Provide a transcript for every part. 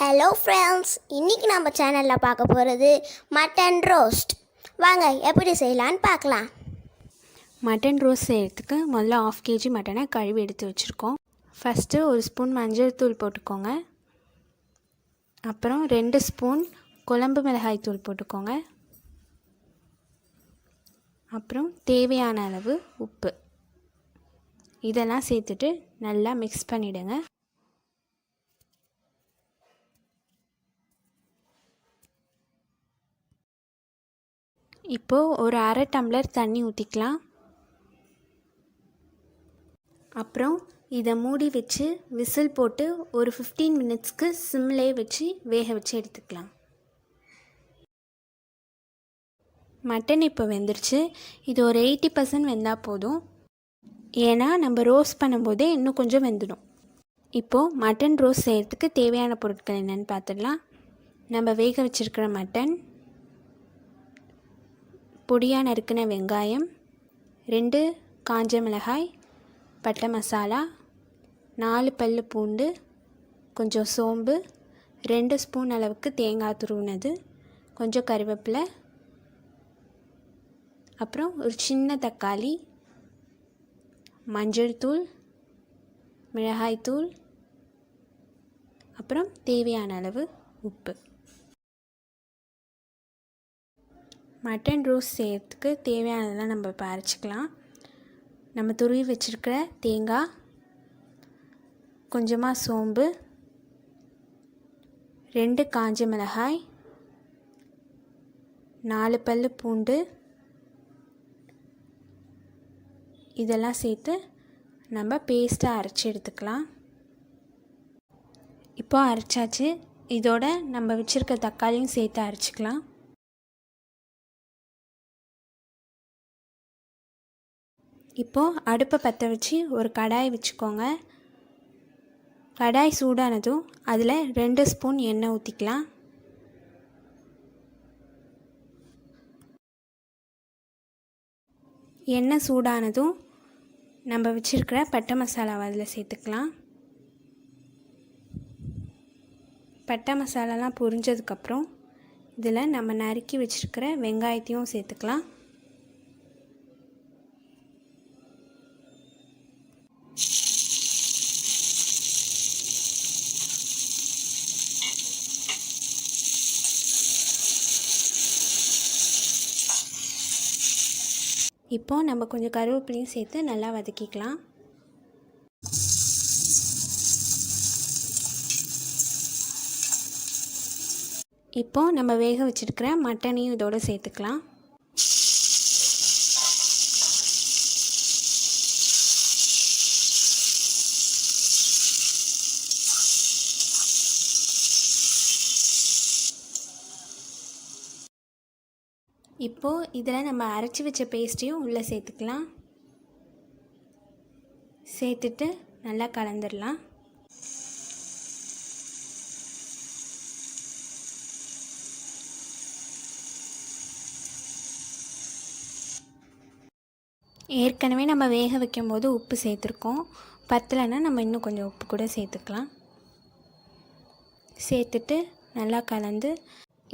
Hello friends, இன்றைக்கி நம்ம சேனலில் பார்க்க போகிறது மட்டன் ரோஸ்ட். வாங்க எப்படி செய்யலான்னு பார்க்கலாம். மட்டன் ரோஸ்ட் செய்கிறதுக்கு முதல்ல 1/2 kg மட்டனை கழுவி எடுத்து வச்சுருக்கோம். ஃபஸ்ட்டு 1 ஸ்பூன் மஞ்சள் தூள் போட்டுக்கோங்க. அப்புறம் 2 ஸ்பூன் குழம்பு மிளகாய் தூள் போட்டுக்கோங்க. அப்புறம் தேவையான அளவு உப்பு, இதெல்லாம் சேர்த்துட்டு நல்லா மிக்ஸ் பண்ணிவிடுங்க. இப்போது ஒரு 1/2 டம்ளர் தண்ணி ஊற்றிக்கலாம். அப்புறம் இதை மூடி வச்சு விசில் போட்டு ஒரு 15 மினிட்ஸ்க்கு சிம்லேயே வச்சு வேக வச்சு எடுத்துக்கலாம். மட்டன் இப்போ வெந்துருச்சு. இது ஒரு 80% வெந்தால் போதும். ஏன்னா நம்ம ரோஸ்ட் பண்ணும்போதே இன்னும் கொஞ்சம் வெந்துடும். இப்போது மட்டன் ரோஸ்ட் செய்கிறதுக்கு தேவையான பொருட்கள் என்னென்னு பார்த்துடலாம். நம்ம வேக வச்சுருக்கிற மட்டன், பொடியாக நறுக்கின வெங்காயம், 2 காஞ்ச மிளகாய், பட்டை மசாலா, 4 பல்லு பூண்டு, கொஞ்சம் சோம்பு, 2 ஸ்பூன் அளவுக்கு தேங்காய் துருவினது, கொஞ்சம் கறிவேப்பிலை, அப்புறம் ஒரு சின்ன தக்காளி, மஞ்சள் தூள், மிளகாய்த்தூள், அப்புறம் தேவையான அளவு உப்பு. மட்டன் ரோஸ்ட் செய்கிறதுக்கு தேவையானதெல்லாம் நம்ம இப்போ அரைச்சிக்கலாம். நம்ம துருவி வச்சுருக்கிற தேங்காய், கொஞ்சமாக சோம்பு, 2 காஞ்ச மிளகாய், 4 பல்லு பூண்டு, இதெல்லாம் சேர்த்து நம்ம பேஸ்ட்டாக அரைச்சி எடுத்துக்கலாம். இப்போ அரைச்சாச்சு. இதோட நம்ம வச்சுருக்க தக்காளியும் சேர்த்து அரைச்சிக்கலாம். இப்போது அடுப்பை பற்ற வச்சு ஒரு கடாய் வச்சுக்கோங்க. கடாய் சூடானதும் அதில் 2 ஸ்பூன் எண்ணெய் ஊற்றிக்கலாம். எண்ணெய் சூடானதும் நம்ம வச்சுருக்கிற பட்டை மசாலாவை அதில் சேர்த்துக்கலாம். பட்டை மசாலாலாம் பொரிஞ்சதுக்கப்புறம் இதில் நம்ம நறுக்கி வச்சுருக்கிற வெங்காயத்தையும் சேர்த்துக்கலாம். இப்போது நம்ம கொஞ்சம் கருவேப்பிலையும் சேர்த்து நல்லா வதக்கிக்கலாம். இப்போது நம்ம வேக வச்சுருக்கிற மட்டனையும் இதோடு சேர்த்துக்கலாம். இப்போது இதில் நம்ம அரைச்சி வச்ச பேஸ்ட்டையும் உள்ளே சேர்த்துக்கலாம். சேர்த்துட்டு நல்லா கலந்துடலாம். ஏற்கனவே நம்ம வேக வைக்கும்போது உப்பு சேர்த்துருக்கோம். பத்தலைன்னா நம்ம இன்னும் கொஞ்சம் உப்பு கூட சேர்த்துக்கலாம். சேர்த்துட்டு நல்லா கலந்து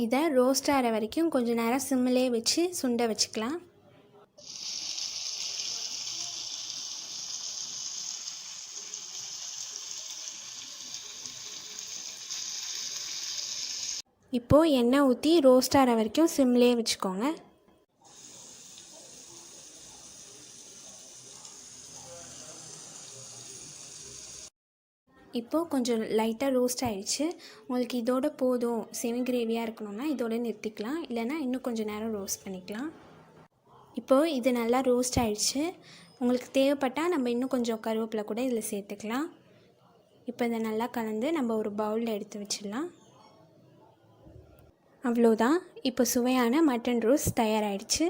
இதை ரோஸ்ட் ஆகிற வரைக்கும் கொஞ்சம் நேரம் சிம்மிலே வச்சு சுண்ட வச்சுக்கலாம். இப்போது எண்ணெய் ஊற்றி ரோஸ்ட் ஆகிற வரைக்கும் சிம்மிலே வச்சுக்கோங்க. இப்போது கொஞ்சம் லைட்டாக ரோஸ்ட் ஆகிடுச்சு. உங்களுக்கு இதோட போதும், செமி கிரேவியாக இருக்கணும்னா இதோட நிறுத்திக்கலாம். இல்லைனா இன்னும் கொஞ்சம் நேரம் ரோஸ்ட் பண்ணிக்கலாம். இப்போது இது நல்லா ரோஸ்ட் ஆகிடுச்சு. உங்களுக்கு தேவைப்பட்டால் நம்ம இன்னும் கொஞ்சம் கருவேப்பிலை கூட இதில் சேர்த்துக்கலாம். இப்போ இதை நல்லா கலந்து நம்ம ஒரு பவுலில் எடுத்து வச்சிடலாம். அவ்வளோதான். இப்போ சுவையான மட்டன் ரோஸ்ட் தயாராகிடுச்சு.